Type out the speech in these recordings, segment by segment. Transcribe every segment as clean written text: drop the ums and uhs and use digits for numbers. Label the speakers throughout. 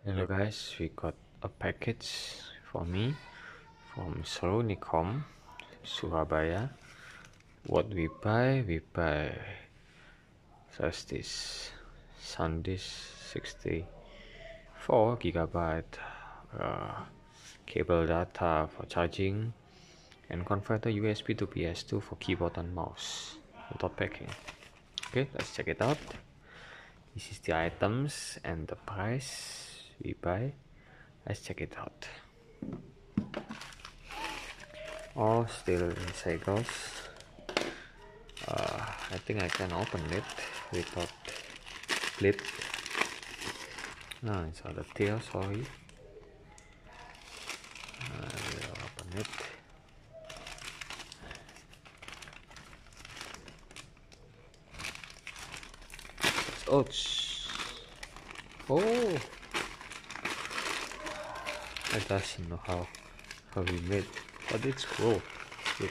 Speaker 1: Hello guys, we got a package for me from Salonicom, Surabaya. What we buy Flashdisk, Sandisk 64 GB cable data for charging, and converter USB to PS2 for keyboard and mouse without packing. Okay, let's check it out. This is the items and the price we buy. Let's check it out. All still in cycles. I think I can open it without lid. No, it's on the tail, sorry. I will open it. Oh, I doesn't know how we made, but it's cool. Good.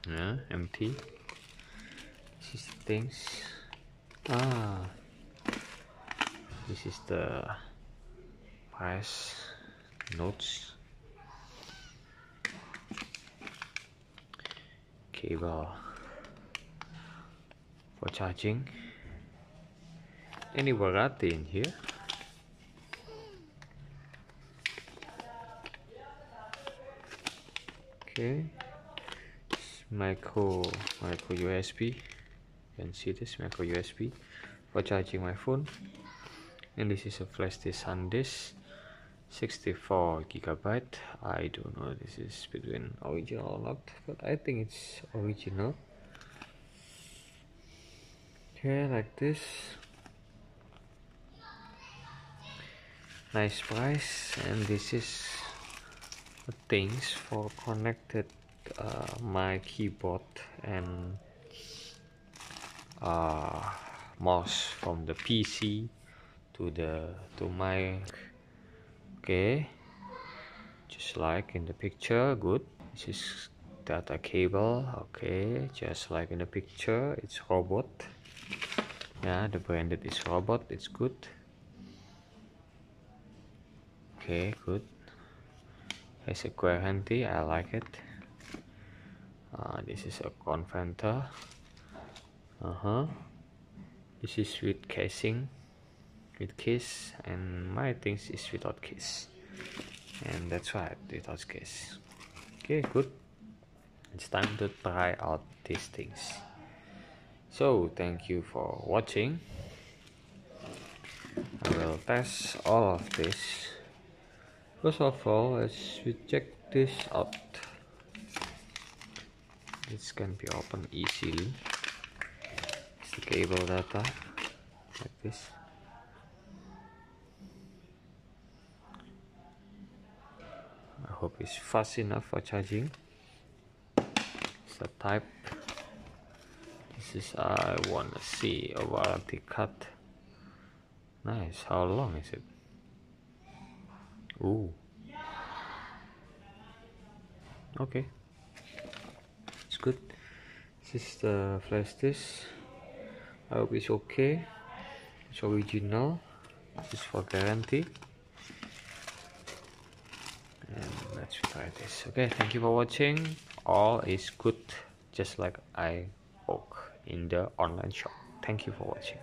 Speaker 1: Yeah, empty. This is the things. This is the price notes. Cable for charging. Any variety in here? Okay, micro USB. You can see this micro USB for charging my phone. And this is a Flashdisk Sandisk 64 GB. I don't know this is between original or not, but I think it's original. Okay, like this. Nice price. And this is the things for connected my keyboard and mouse from the PC to my. Okay, just like in the picture. Good. This is data cable. Okay, just like in the picture. It's robot. Yeah, the branded is robot. It's good. Okay, good. Has a guarantee. I like it. This is a converter. This is with casing, with case, and my things is without case, and that's right, without case. Okay, good. It's time to try out these things. So thank you for watching. I will test all of this. First of all, let's check this out. This can be opened easily. It's the cable data, like this. I hope it's fast enough for charging. It's the type. This is I wanna see a warranty cut. Nice. How long is it? Ooh. Okay. It's good. This is the Flashdisk. I hope it's okay. It's original. This is for guarantee. And let's try this. Okay, thank you for watching. All is good, just like I bought in the online shop. Thank you for watching.